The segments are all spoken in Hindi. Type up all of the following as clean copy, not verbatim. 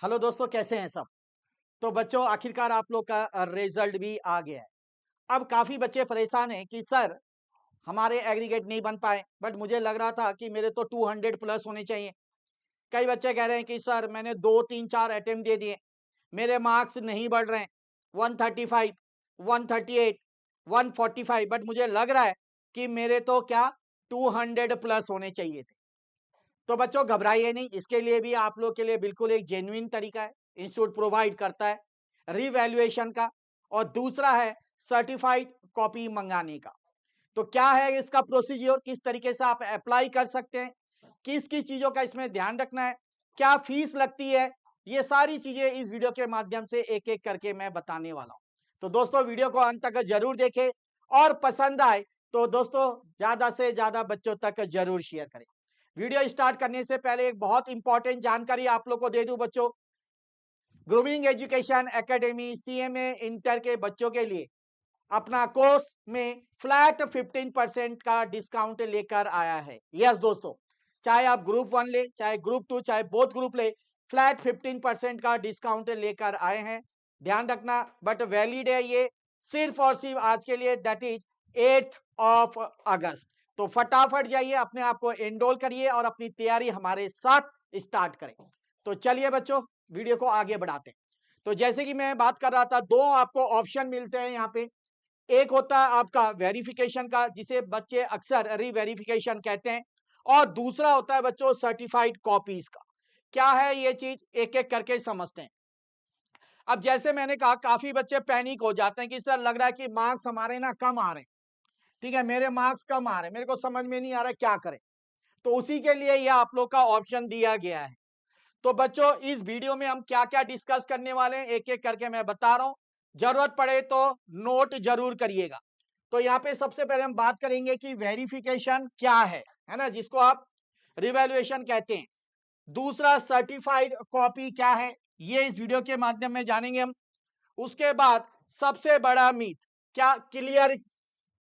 हेलो दोस्तों, कैसे हैं सब। तो बच्चों, आखिरकार आप लोग का रिजल्ट भी आ गया है। अब काफ़ी बच्चे परेशान हैं कि सर हमारे एग्रीगेट नहीं बन पाए, बट मुझे लग रहा था कि मेरे तो 200 प्लस होने चाहिए। कई बच्चे कह रहे हैं कि सर मैंने 2 3 4 अटेम्प्ट दे दिए, मेरे मार्क्स नहीं बढ़ रहे हैं। 135, 138, 145, बट मुझे लग रहा है कि मेरे तो क्या 200 प्लस होने चाहिए थे। तो बच्चों, घबराइए नहीं, इसके लिए भी आप लोग के लिए बिल्कुल एक जेन्युइन तरीका है। इंस्टीट्यूट प्रोवाइड करता है रीवैल्यूएशन का, और दूसरा है सर्टिफाइड कॉपी मंगाने का। तो क्या है इसका प्रोसीजर, किस तरीके से आप अप्लाई कर सकते हैं, किस किस चीजों का इसमें ध्यान रखना है, क्या फीस लगती है, ये सारी चीजें इस वीडियो के माध्यम से एक एक करके मैं बताने वाला हूं। तो दोस्तों, वीडियो को अंत तक जरूर देखें, और पसंद आए तो दोस्तों ज्यादा से ज्यादा बच्चों तक जरूर शेयर करें। वीडियो स्टार्ट करने से पहले एक बहुत इंपॉर्टेंट जानकारी आप लोग को दे दूं बच्चों। Grooming education academy CMA inter के बच्चों के लिए अपना कोर्स में फ्लैट 15% का डिस्काउंट लेकर आया है। यस दोस्तों, चाहे आप ग्रुप 1 ले, चाहे ग्रुप 2, चाहे बोथ ग्रुप ले, फ्लैट 15% का डिस्काउंट लेकर आए हैं। ध्यान रखना, बट वैलिड है ये सिर्फ और सिर्फ आज के लिए, दैट इज 8 ऑफ अगस्त। तो फटाफट जाइए, अपने आप को एनरोल करिए और अपनी तैयारी हमारे साथ स्टार्ट करें। तो चलिए बच्चों, वीडियो को आगे बढ़ाते हैं। तो जैसे कि मैं बात कर रहा था, दो आपको ऑप्शन मिलते हैं यहाँ पे। एक होता है आपका वेरिफिकेशन का, जिसे बच्चे अक्सर रीवेरिफिकेशन कहते हैं, और दूसरा होता है बच्चों सर्टिफाइड कॉपीज का। क्या है ये चीज, एक एक करके समझते हैं। अब जैसे मैंने कहा, काफी बच्चे पैनिक हो जाते हैं कि सर लग रहा है कि मार्क्स हमारे ना कम आ रहे हैं। ठीक है, मेरे मार्क्स कम आ रहे हैं, मेरे को समझ में नहीं आ रहा है क्या करें। तो उसी के लिए यह आप लोग का ऑप्शन दिया गया है। तो बच्चों, इस वीडियो में हम क्या क्या डिस्कस करने वाले हैं, एक एक करके मैं बता रहा हूं। जरूरत पड़े तो नोट जरूर करिएगा। तो यहाँ पे सबसे पहले हम बात करेंगे कि वेरिफिकेशन क्या है ना, जिसको आप रिवैल्यूएशन कहते हैं। दूसरा सर्टिफाइड कॉपी क्या है, ये इस वीडियो के माध्यम में जानेंगे हम। उसके बाद सबसे बड़ा मीथ क्या क्लियर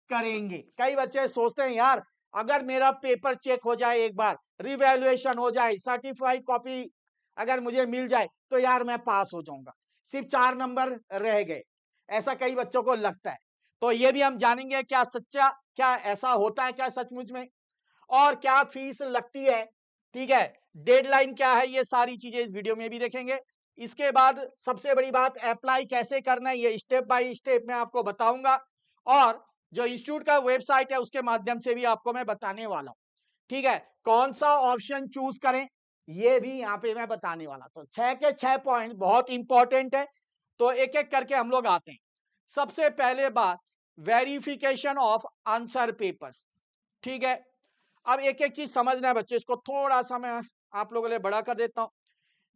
करेंगे। कई बच्चे सोचते हैं यार, अगर मेरा पेपर चेक हो जाए, एक बार रिवैल्यूएशन हो जाए, सर्टिफाइड कॉपी अगर मुझे मिल जाए, तो यार मैं पास हो जाऊंगा, सिर्फ 4 नंबर रह गए। ऐसा कई बच्चों को लगता है। तो ये भी हम जानेंगे, क्या सच्चा, क्या ऐसा होता है क्या सचमुच में, और क्या फीस लगती है। ठीक है, डेडलाइन क्या है, ये सारी चीजें इस वीडियो में भी देखेंगे। इसके बाद सबसे बड़ी बात, अप्लाई कैसे करना है, ये स्टेप बाय स्टेप मैं आपको बताऊंगा, और जो इंस्टीट्यूट का वेबसाइट है उसके माध्यम से भी आपको मैं बताने वाला हूं। ठीक है, कौन सा ऑप्शन चूज करें, ये भी यहाँ पे मैं बताने वाला। तो 6 के 6 पॉइंट बहुत इंपॉर्टेंट है। तो एक एक करके हम लोग आते हैं। सबसे पहले बात, वेरिफिकेशन ऑफ आंसर पेपर्स। ठीक है, अब एक एक चीज समझना है बच्चों, इसको थोड़ा सा मैं आप लोगों के लिए बड़ा कर देता हूं।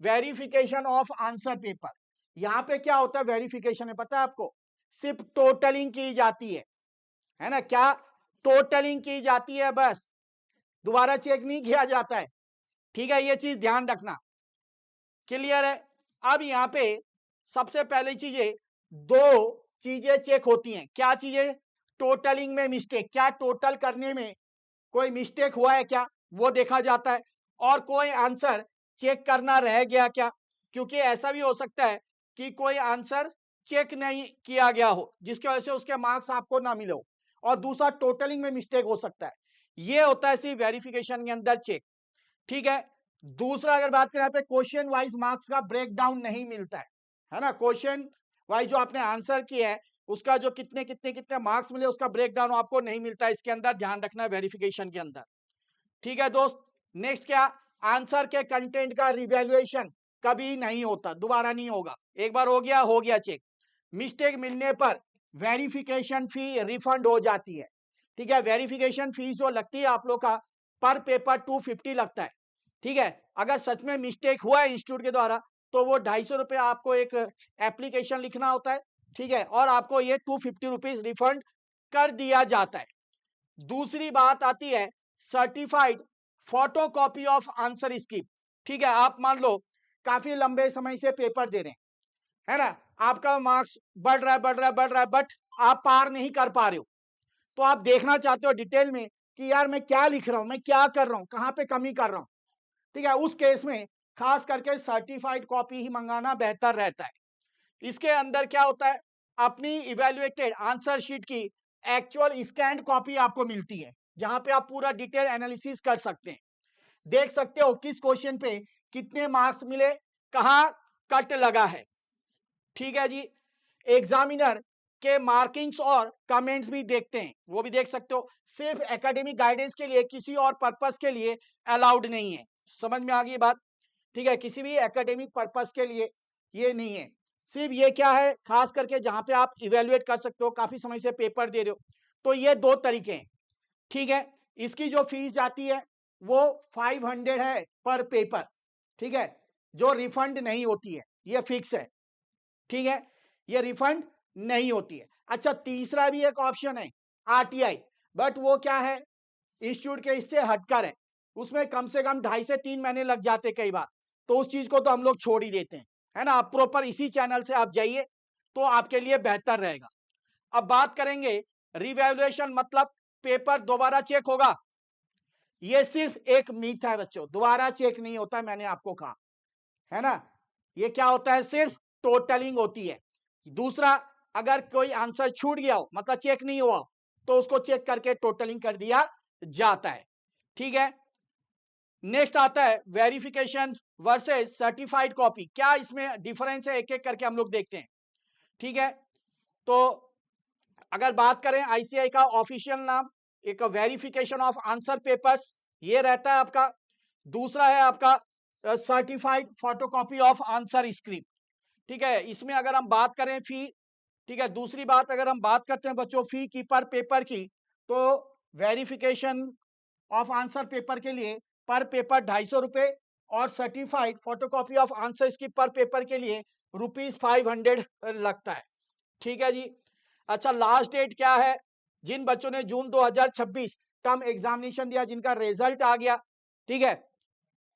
वेरिफिकेशन ऑफ आंसर पेपर, यहाँ पे क्या होता है वेरिफिकेशन में, पता है आपको, सिर्फ टोटलिंग की जाती है ना, क्या टोटलिंग की जाती है, बस दोबारा चेक नहीं किया जाता है। ठीक है, ये चीज ध्यान रखना। क्लियर है। अब यहाँ पे सबसे पहली चीजें, दो चीजें चेक होती हैं। क्या चीजें, टोटलिंग में मिस्टेक, क्या टोटल करने में कोई मिस्टेक हुआ है क्या, वो देखा जाता है। और कोई आंसर चेक करना रह गया क्या, क्योंकि ऐसा भी हो सकता है कि कोई आंसर चेक नहीं किया गया हो, जिसकी वजह से उसके मार्क्स आपको ना मिले हो। और दूसरा, टोटलिंग में मिस्टेक हो सकता है। ये होता है सिर्फ वेरिफिकेशन के अंदर चेक। ठीक है, दूसरा अगर बात करें, यहाँ पे क्वेश्चन वाइज मार्क्स का ब्रेक डाउन नहीं मिलता है ना। क्वेश्चन वाइज जो आपने आंसर किया है, उसका जो कितने कितने कितने मार्क्स मिले, उसका ब्रेक डाउन आपको नहीं मिलता है इसके अंदर, ध्यान रखना है वेरिफिकेशन के अंदर। ठीक है दोस्त, नेक्स्ट क्या, आंसर के कंटेंट का रिवैल्यूएशन कभी नहीं होता, दोबारा नहीं होगा, एक बार हो गया चेक। मिस्टेक मिलने पर वेरिफिकेशन फी रिफंड हो जाती है। ठीक है, वेरिफिकेशन फीस जो लगती है आप लोग का, पर पेपर 250 लगता है। ठीक है, अगर सच में मिस्टेक हुआ है इंस्टीट्यूट के द्वारा, तो वो 250 रुपये आपको एक एप्लीकेशन लिखना होता है। ठीक है, और आपको ये 250 रुपीज रिफंड कर दिया जाता है। दूसरी बात आती है certified photocopy of answer script. ठीक है, आप मान लो काफी लंबे समय से पेपर दे रहे हैं, है ना, आपका मार्क्स बढ़ रहा है बढ़ रहा है बढ़ रहा है, बट आप पार नहीं कर पा रहे हो। तो आप देखना चाहते हो डिटेल में कि यार मैं क्या लिख रहा हूं, मैं क्या कर रहा हूं, कहां पे कमी कर रहा हूं। ठीक है, उस केस में खास करके सर्टिफाइड कॉपी ही मंगाना बेहतर रहता है। इसके अंदर क्या होता है, अपनी इवेल्युएटेड आंसर शीट की एक्चुअल स्कैन्ड कॉपी आपको मिलती है, जहां पे आप पूरा डिटेल एनालिसिस कर सकते हैं, देख सकते हो किस क्वेश्चन पे कितने मार्क्स मिले, कहां कट लगा है। ठीक है जी। एग्जामिनर के मार्किंग्स और कमेंट्स भी देखते हैं, वो भी देख सकते हो। सिर्फ एकेडमिक गाइडेंस के लिए, किसी और पर्पस के लिए अलाउड नहीं है। समझ में आ गई बात? ठीक है, किसी भी एकेडमिक पर्पस के लिए ये नहीं है। सिर्फ ये क्या है, खास करके जहां पे आप इवेल्युएट कर सकते हो, काफी समय से पेपर दे रहे हो, तो ये दो तरीके हैं। ठीक है, इसकी जो फीस जाती है वो 500 है पर पेपर। ठीक है, जो रिफंड नहीं होती है, ये फिक्स है। ठीक है, ये रिफंड नहीं होती है। अच्छा, तीसरा भी एक ऑप्शन है आरटीआई, बट वो क्या है, इंस्टीट्यूट के इससे हटकर है। उसमें कम से कम 2.5 से 3 महीने लग जाते कई बार, तो उस चीज को तो हम लोग छोड़ ही देते हैं, है ना। आप प्रॉपर इसी चैनल से आप जाइए तो आपके लिए बेहतर रहेगा। अब बात करेंगे रिवैल्यूएशन, मतलब पेपर दोबारा चेक होगा। ये सिर्फ एक मीथ है बच्चों, दोबारा चेक नहीं होता, मैंने आपको कहा है ना। ये क्या होता है, सिर्फ टोटलिंग होती है। दूसरा, अगर कोई आंसर छूट गया हो, मतलब चेक नहीं हुआ, तो उसको चेक करके टोटलिंग कर दिया जाता है। ठीक है, नेक्स्ट आता है वेरिफिकेशन वर्सेस सर्टिफाइड कॉपी। क्या इसमें डिफरेंस है, एक एक करके हम लोग देखते हैं। ठीक है, तो अगर बात करें आईसीआई का ऑफिशियल नाम, एक वेरिफिकेशन ऑफ आंसर पेपर्स, ये रहता है आपका। दूसरा है आपका certified photocopy of answer script. ठीक है, इसमें अगर हम बात करें फी, ठीक है, दूसरी बात अगर हम बात करते हैं बच्चों फी की पर पेपर की, तो वेरिफिकेशन ऑफ आंसर पेपर के लिए पर पेपर 250 रुपए, और certified photocopy of answer script पर पेपर के लिए ₹500 लगता है। ठीक है जी। अच्छा, लास्ट डेट क्या है, जिन बच्चों ने जून 2026 टर्म एग्जामिनेशन दिया, जिनका रिजल्ट आ गया, ठीक है,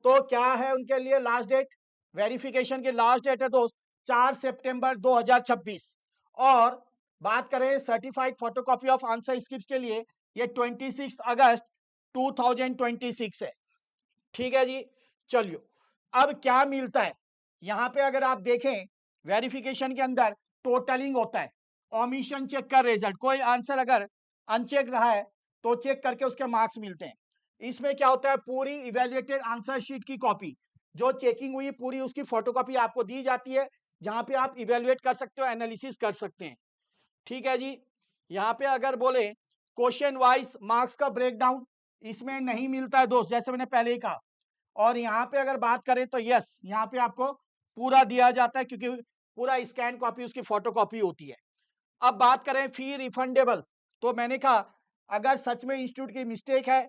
तो क्या है उनके लिए लास्ट डेट, वेरिफिकेशन की लास्ट डेट है दोस्त 4 सितंबर 2026। और बात करें certified photocopy of answer script के लिए, ये 26 अगस्त 2026 है। ठीक है जी। चलिए, अब क्या मिलता है, यहां पे अगर आप देखें वेरिफिकेशन के अंदर टोटलिंग होता है, ओमिशन चेक का रिजल्ट, कोई आंसर अगर अनचेक रहा है तो चेक करके उसके मार्क्स मिलते हैं। इसमें क्या होता है, पूरी इवेल्युएटेड आंसर शीट की कॉपी जो चेकिंग हुई पूरी, उसकी फोटोकॉपी आपको दी जाती है, जहां पे आप इवेल्युएट कर सकते हो, एनालिसिस कर सकते हैं। ठीक है जी। यहाँ पे अगर बोले क्वेश्चन वाइज मार्क्स का ब्रेकडाउन, इसमें नहीं मिलता है दोस्त, जैसे मैंने पहले ही कहा। और यहाँ पे अगर बात करें तो यस, यहाँ पे आपको पूरा दिया जाता है, क्योंकि पूरा स्कैन कॉपी उसकी फोटोकॉपी होती है। अब बात करें फी रिफंडेबल, तो मैंने कहा अगर सच में इंस्टीट्यूट की मिस्टेक है,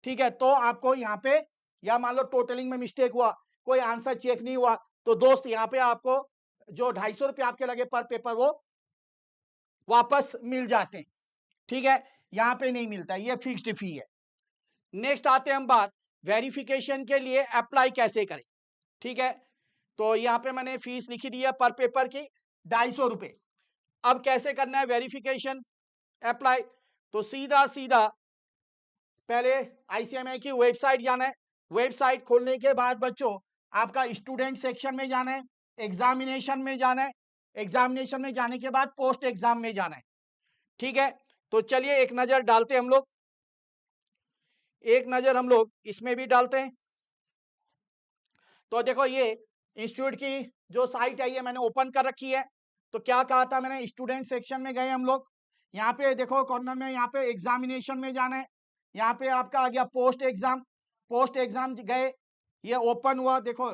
ठीक है, तो आपको यहाँ पे, या मान लो टोटलिंग में मिस्टेक हुआ, कोई आंसर चेक नहीं हुआ, तो दोस्त यहाँ पे आपको जो 250 रुपये आपके लगे पर पेपर, वो वापस मिल जाते हैं। ठीक है, यहाँ पे नहीं मिलता, ये फिक्स्ड फी है। नेक्स्ट आते हैं हम बात वेरिफिकेशन के लिए अप्लाई कैसे करें। ठीक है, तो यहाँ पे मैंने फीस लिखी दी है पर पेपर की 250 रुपये। अब कैसे करना है वेरिफिकेशन अप्लाई, तो सीधा सीधा पहले आईसीएमआई की वेबसाइट जाना है। वेबसाइट खोलने के बाद बच्चों आपका स्टूडेंट सेक्शन में जाना है, एग्जामिनेशन में जाना है, एग्जामिनेशन में जाने के बाद पोस्ट एग्जाम में जाना है। ठीक है, तो चलिए एक नजर डालते हैं हम लोग, एक नजर हम लोग इसमें भी डालते हैं। तो देखो ये इंस्टीट्यूट की जो साइट है ये मैंने ओपन कर रखी है। तो क्या कहा था मैंने, स्टूडेंट सेक्शन में गए हम लोग, यहाँ पे देखो कॉर्नर में, यहाँ पे एग्जामिनेशन में जाना है, यहाँ पे आपका आ गया पोस्ट एग्जाम, पोस्ट एग्जाम गए, ये ओपन हुआ। देखो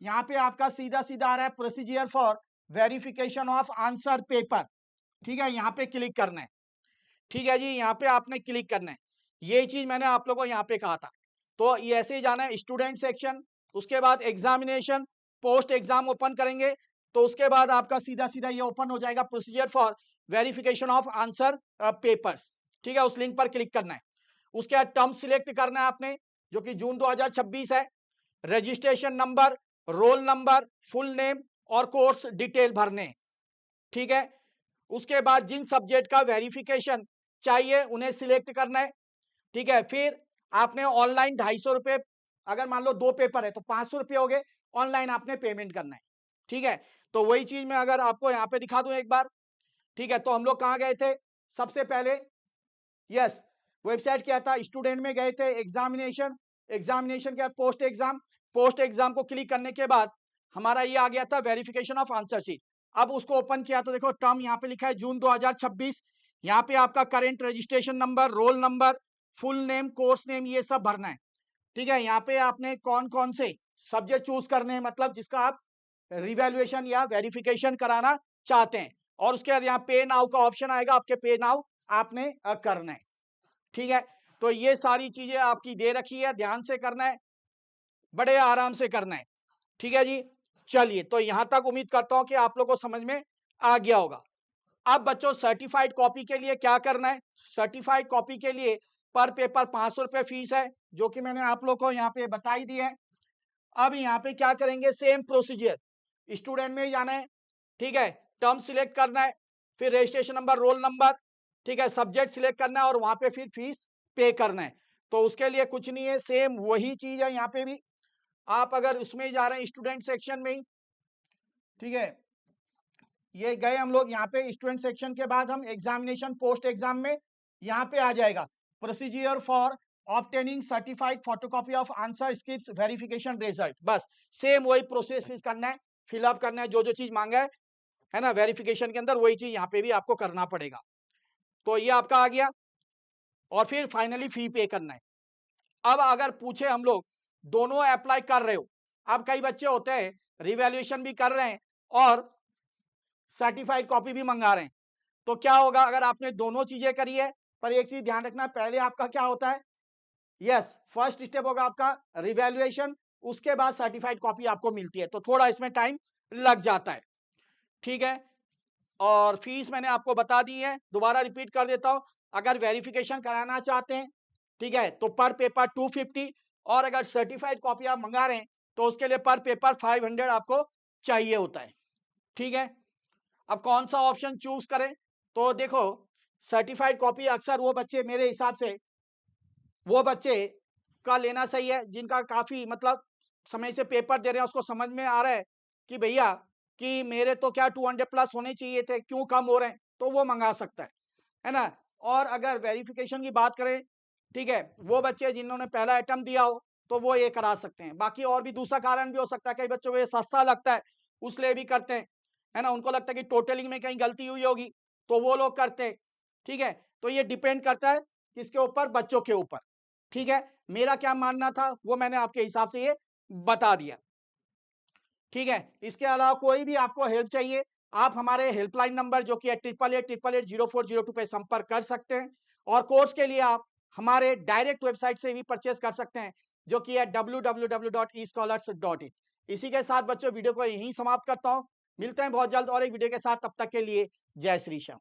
यहाँ पे आपका सीधा सीधा आ रहा है procedure for verification of answer paper. ठीक है, यहाँ पे क्लिक करना है। ठीक है जी, यहाँ पे आपने क्लिक करना है, ये चीज मैंने आप लोगों को यहाँ पे कहा था। तो ये ऐसे ही जाना है स्टूडेंट सेक्शन, उसके बाद एग्जामिनेशन, पोस्ट एग्जाम ओपन करेंगे, तो उसके बाद आपका सीधा सीधा ये ओपन हो जाएगा procedure for verification of answer papers. ठीक है, उस लिंक पर क्लिक करना है। उसके बाद टर्म सिलेक्ट करना है आपने, जो कि जून 2026 है, registration number, roll number, full name और कोर्स डिटेल भरने। ठीक है, उसके बाद जिन सब्जेक्ट का वेरिफिकेशन चाहिए उन्हें सिलेक्ट करना है। ठीक है, फिर आपने ऑनलाइन 250 रुपये, अगर मान लो 2 पेपर है तो 500 रुपये हो गए, ऑनलाइन आपने पेमेंट करना है। ठीक है, तो वही चीज मैं अगर आपको यहाँ पे दिखा दूं एक बार। ठीक है, तो हम लोग कहाँ गए थे सबसे पहले? यस, वेबसाइट क्या था, स्टूडेंट में गए थे, एग्जामिनेशन, एग्जामिनेशन के बाद पोस्ट एग्जाम, पोस्ट एग्जाम को क्लिक करने के बाद हमारा ये आ गया था वेरिफिकेशन ऑफ आंसर शीट। अब उसको ओपन किया तो देखो टर्म यहाँ पे लिखा है जून 2026। यहाँ पे आपका current registration number, roll number, full name, course name, ये सब भरना है। ठीक है, यहाँ पे आपने कौन कौन से सब्जेक्ट चूज करने हैं, मतलब जिसका आप रिवैल्यूएशन या वेरिफिकेशन कराना चाहते हैं, और उसके बाद यहाँ पे नाउ का ऑप्शन आएगा, आपके पे नाउ आपने करना है। ठीक है, तो ये सारी चीजें आपकी दे रखी है, ध्यान से करना है, बड़े आराम से करना है। ठीक है जी, चलिए, तो यहां तक उम्मीद करता हूं कि आप लोगों को समझ में आ गया होगा। अब बच्चों सर्टिफाइड कॉपी के लिए क्या करना है? सर्टिफाइड कॉपी के लिए पर पेपर 500 रुपए फीस है, जो कि मैंने आप लोग को यहाँ पे बताई दी है। अब यहाँ पे क्या करेंगे, सेम प्रोसीजर, स्टूडेंट में ही जाना है। ठीक है, टर्म सिलेक्ट करना है, फिर रजिस्ट्रेशन नंबर, रोल नंबर, ठीक है, सब्जेक्ट सिलेक्ट करना है और वहां पे फिर फीस पे करना है। तो उसके लिए कुछ नहीं है, सेम वही चीज है यहाँ पे भी। आप अगर उसमें जा रहे हैं स्टूडेंट सेक्शन में ही, ठीक है, ये गए हम लोग यहाँ पे स्टूडेंट सेक्शन के बाद हम एग्जामिनेशन पोस्ट एग्जाम में, यहाँ पे आ जाएगा procedure for obtaining certified photocopy of answer script verification result. बस सेम वही प्रोसेस करना है, फिलअप करना है, जो जो चीज मांगा है ना वेरिफिकेशन के अंदर, वही चीज यहाँ पे भी आपको करना पड़ेगा। तो ये आपका आ गया, और फिर फाइनली फी पे करना है। अब अगर पूछे हम लोग दोनों अप्लाई कर रहे हो, अब कई बच्चे होते हैं रिवैल्यूएशन भी कर रहे हैं और सर्टिफाइड कॉपी भी मंगा रहे हैं, तो क्या होगा अगर आपने दोनों चीजें करी है? पर एक चीज ध्यान रखना, पहले आपका क्या होता है, यस, फर्स्ट स्टेप होगा आपका रिवैल्यूएशन, उसके बाद सर्टिफाइड कॉपी आपको मिलती है, तो थोड़ा इसमें टाइम लग जाता है। ठीक है, और फीस मैंने आपको बता दी है, दोबारा रिपीट कर देता हूं। अगर वेरिफिकेशन कराना चाहते हैं, ठीक है, तो पर पेपर 250, और अगर सर्टिफाइड कॉपी आप मंगा रहे हैं तो उसके लिए पर पेपर 500 आपको चाहिए होता है। ठीक है, अब कौन सा ऑप्शन चूज करें? तो देखो, सर्टिफाइड कॉपी अक्सर वो बच्चे, मेरे हिसाब से वो बच्चे का लेना सही है जिनका काफी मतलब समय से पेपर दे रहे हैं, उसको समझ में आ रहा है कि भैया कि मेरे तो क्या 200 प्लस होने चाहिए थे, क्यों कम हो रहे हैं, तो वो मंगा सकता है ना। और अगर वेरिफिकेशन की बात करें, ठीक है, वो बच्चे जिन्होंने पहला अटेम्प्ट दिया हो तो वो ये करा सकते हैं। बाकी और भी दूसरा कारण भी हो सकता है, कई बच्चों को ये सस्ता लगता है उसलिए भी करते हैं, है ना, उनको लगता है कि टोटलिंग में कहीं गलती हुई होगी तो वो लोग करते हैं। ठीक है, तो ये डिपेंड करता है किसके ऊपर, बच्चों के ऊपर। ठीक है, मेरा क्या मानना था वो मैंने आपके हिसाब से ये बता दिया। ठीक है, इसके अलावा कोई भी आपको हेल्प चाहिए, आप हमारे हेल्पलाइन नंबर जो कि है 8888080402 पे संपर्क कर सकते हैं, और कोर्स के लिए आप हमारे डायरेक्ट वेबसाइट से भी परचेस कर सकते हैं, जो कि है www.escholars.in। इसी के साथ बच्चों वीडियो को यहीं समाप्त करता हूं, मिलते हैं बहुत जल्द और एक वीडियो के साथ, तब तक के लिए जय श्री श्याम।